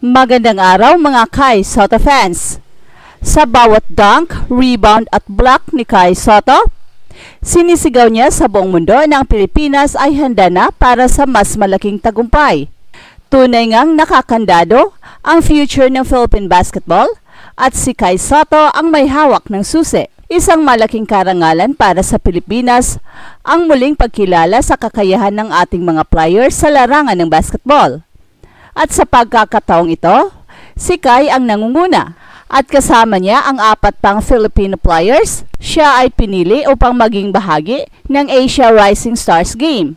Magandang araw mga Kai Sotto fans! Sa bawat dunk, rebound at block ni Kai Sotto, sinisigaw niya sa buong mundo na ang Pilipinas ay handa na para sa mas malaking tagumpay. Tunay ngang nakakandado ang future ng Philippine basketball at si Kai Sotto ang may hawak ng susi. Isang malaking karangalan para sa Pilipinas ang muling pagkilala sa kakayahan ng ating mga players sa larangan ng basketball. At sa pagkakataong ito, si Kai ang nangunguna at kasama niya ang 4 pang Filipino players. Siya ay pinili upang maging bahagi ng Asia Rising Stars Game.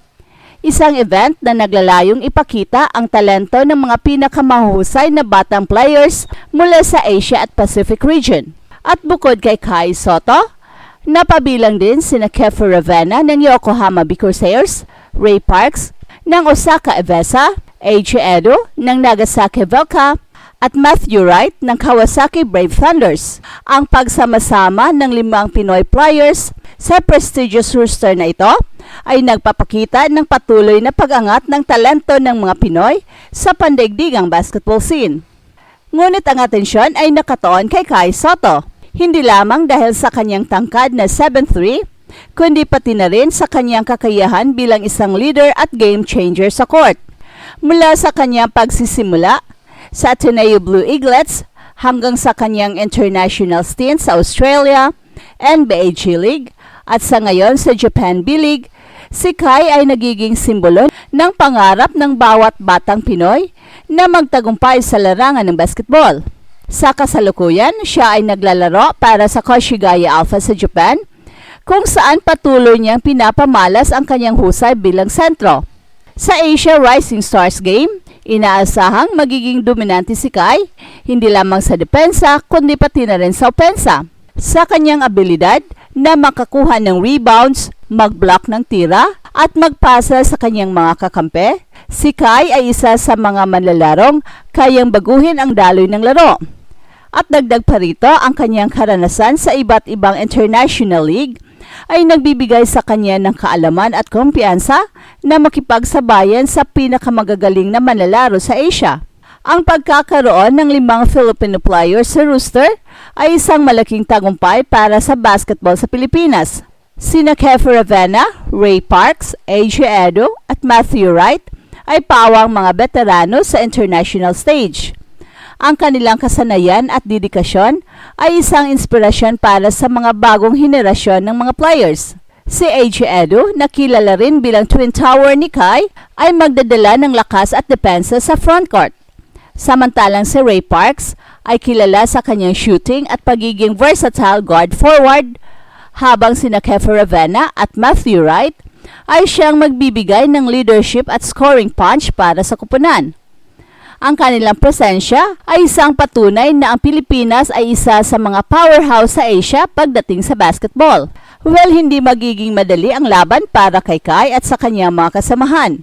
Isang event na naglalayong ipakita ang talento ng mga pinakamahusay na batang players mula sa Asia at Pacific region. At bukod kay Kai Sotto, napabilang din sina Kefir Ravenna ng Yokohama B. Crusaders, Ray Parks ng Osaka Evesa, AJ Edo ng Nagasaki Velka at Matthew Wright ng Kawasaki Brave Thunders. Ang pagsama-sama ng 5 Pinoy players sa prestigious roster na ito ay nagpapakita ng patuloy na pag-angat ng talento ng mga Pinoy sa pandaigdigang basketball scene. Ngunit ang atensyon ay nakatuon kay Kai Sotto, hindi lamang dahil sa kanyang tangkad na 7'3", kundi pati na rin sa kanyang kakayahan bilang isang leader at game changer sa court. Mula sa kanyang pagsisimula sa Ateneo Blue Eaglets hanggang sa kanyang international stint sa Australia, NBA G-League at sa ngayon sa Japan B-League, si Kai ay nagiging simbolo ng pangarap ng bawat batang Pinoy na magtagumpay sa larangan ng basketball. Sa kasalukuyan, siya ay naglalaro para sa Koshigaya Alpha sa Japan, kung saan patuloy niyang pinapamalas ang kanyang husay bilang sentro. Sa Asia Rising Stars Game, inaasahang magiging dominante si Kai, hindi lamang sa depensa kundi pati na rin sa opensa. Sa kanyang abilidad na makakuha ng rebounds, mag-block ng tira at magpasa sa kanyang mga kakampi, si Kai ay isa sa mga manlalarong kayang baguhin ang daloy ng laro. At dagdag pa rito ang kanyang karanasan sa iba't ibang international league ay nagbibigay sa kanya ng kaalaman at kumpiyansa na makipagsabayan sa pinakamagagaling na manlalaro sa Asia. Ang pagkakaroon ng 5 Filipino players sa roster ay isang malaking tagumpay para sa basketball sa Pilipinas. Sina Kefir Ravenna, Ray Parks, AJ Edo at Matthew Wright ay pawang mga veterano sa international stage. Ang kanilang kasanayan at dedikasyon ay isang inspirasyon para sa mga bagong henerasyon ng mga players. Si AJ Edo, na kilala rin bilang Twin Tower ni Kai, ay magdadala ng lakas at depensa sa frontcourt. Samantalang si Ray Parks ay kilala sa kanyang shooting at pagiging versatile guard forward, habang sina Kefir Ravenna at Matthew Wright ay siyang magbibigay ng leadership at scoring punch para sa koponan. Ang kanilang presensya ay isang patunay na ang Pilipinas ay isa sa mga powerhouse sa Asia pagdating sa basketball. Well, hindi magiging madali ang laban para kay Kai at sa kanyang mga kasamahan.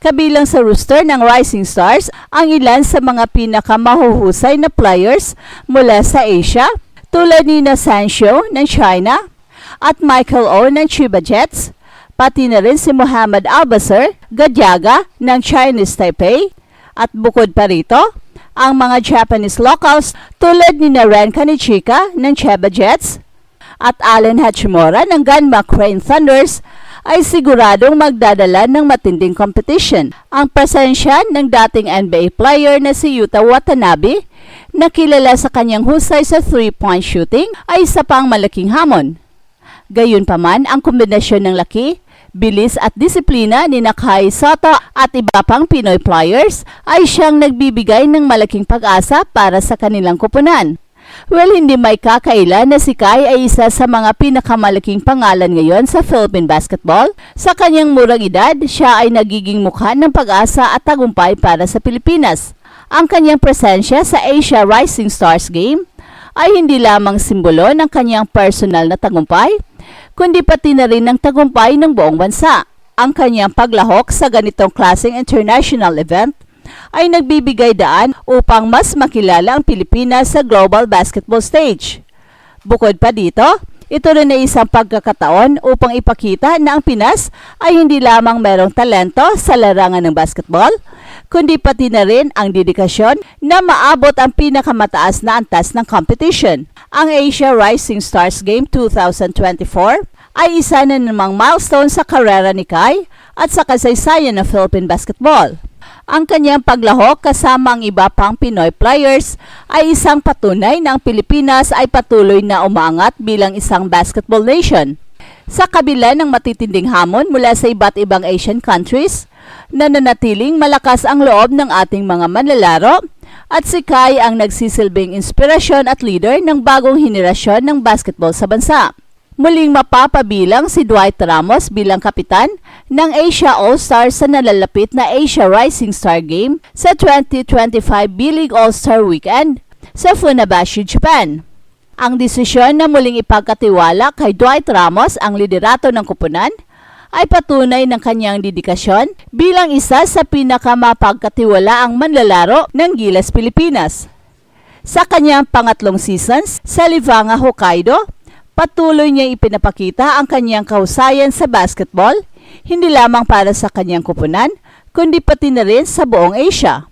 Kabilang sa roster ng Rising Stars ang ilan sa mga pinakamahuhusay na players mula sa Asia tulad ni Sancho ng China at Michael O ng Chiba Jets, pati na rin si Muhammad Albasar Gadiaga ng Chinese Taipei. At bukod pa rito, ang mga Japanese locals tulad ni Ren Kanichika ng Chiba Jets at Allen Hachimura ng Ganma Crane Thunders ay siguradong magdadala ng matinding competition. Ang presensya ng dating NBA player na si Yuta Watanabe, na kilala sa kanyang husay sa 3-point shooting, ay isa pang malaking hamon. Gayunpaman, ang kombinasyon ng laki, bilis at disiplina ni Kai Sotto at iba pang Pinoy players ay siyang nagbibigay ng malaking pag-asa para sa kanilang koponan. Well, hindi may kakaila na si Kai ay isa sa mga pinakamalaking pangalan ngayon sa Philippine basketball. Sa kanyang murang edad, siya ay nagiging mukha ng pag-asa at tagumpay para sa Pilipinas. Ang kanyang presensya sa Asia Rising Stars Game ay hindi lamang simbolo ng kanyang personal na tagumpay, kundi pati na rin ng tagumpay ng buong bansa. Ang kanyang paglahok sa ganitong klaseng international event ay nagbibigay daan upang mas makilala ang Pilipinas sa global basketball stage. Bukod pa dito, ito rin ay isang pagkakataon upang ipakita na ang Pinas ay hindi lamang merong talento sa larangan ng basketball, kundi pati na rin ang dedikasyon na maabot ang pinakamataas na antas ng competition. Ang Asia Rising Stars Game 2024 ay isa na namang milestone sa karera ni Kai at sa kasaysayan ng Philippine basketball. Ang kanyang paglahok kasama ang iba pang Pinoy players ay isang patunay na ang Pilipinas ay patuloy na umaangat bilang isang basketball nation. Sa kabila ng matitinding hamon mula sa iba't ibang Asian countries, nananatiling malakas ang loob ng ating mga manlalaro at si Kai ang nagsisilbing inspirasyon at leader ng bagong henerasyon ng basketball sa bansa. Muling mapapabilang si Dwight Ramos bilang kapitan ng Asia All-Stars sa nalalapit na Asia Rising Star Game sa 2025 B-League All-Star Weekend sa Funabashi, Japan. Ang desisyon na muling ipagkatiwala kay Dwight Ramos ang liderato ng koponan ay patunay ng kanyang dedikasyon bilang isa sa pinakamapagkatiwalaang manlalaro ng Gilas Pilipinas. Sa kanyang pangatlong seasons sa Livanga, Hokkaido, patuloy niya ipinapakita ang kanyang kahusayan sa basketball, hindi lamang para sa kanyang koponan, kundi pati na rin sa buong Asia.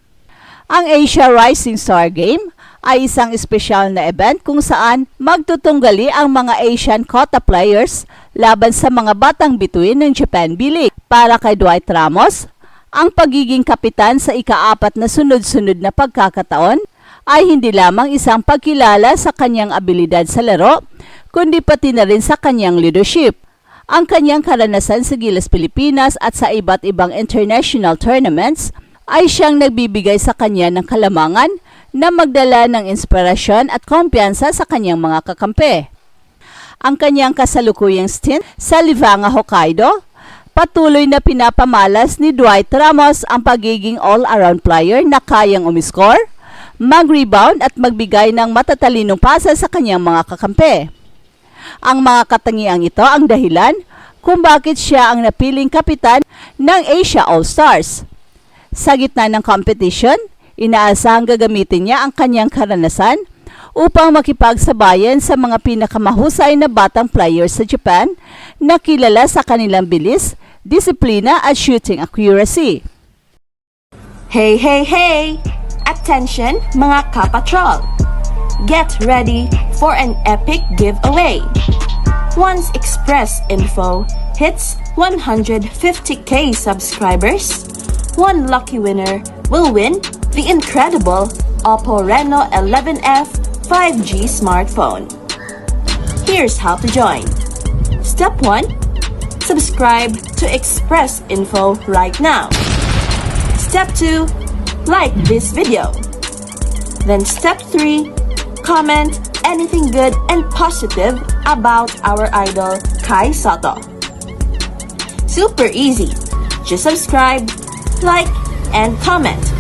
Ang Asia Rising Star Game ay isang espesyal na event kung saan magtutunggali ang mga Asian quota players laban sa mga batang bituin ng Japan B-League. Para kay Dwight Ramos, ang pagiging kapitan sa ika-4 na sunod-sunod na pagkakataon ay hindi lamang isang pagkilala sa kanyang abilidad sa laro, kundi pati na rin sa kanyang leadership. Ang kanyang karanasan sa Gilas Pilipinas at sa iba't ibang international tournaments ay siyang nagbibigay sa kanya ng kalamangan na magdala ng inspirasyon at kumpiyansa sa kanyang mga kakampi. Ang kanyang kasalukuyang stint sa Livanga, Hokkaido, patuloy na pinapamalas ni Dwight Ramos ang pagiging all-around player na kayang umiscore, mag-rebound at magbigay ng matatalinong pasa sa kanyang mga kakampi. Ang mga katangiang ito ang dahilan kung bakit siya ang napiling kapitan ng Asia All-Stars. Sa gitna ng competition, inaasahang gagamitin niya ang kanyang karanasan upang makipagsabayan sa mga pinakamahusay na batang players sa Japan na kilala sa kanilang bilis, disiplina at shooting accuracy. Hey, hey, hey! Attention mga kapatrol! Get ready for an epic giveaway! Once Express Info hits 150k subscribers, one lucky winner will win the incredible Oppo Reno 11F 5G smartphone. Here's how to join. Step 1. Subscribe to Express Info right now. Step 2. Like this video. Then step 3. Comment anything good and positive about our idol Kai Soto. Super easy. Just subscribe, like, and comment.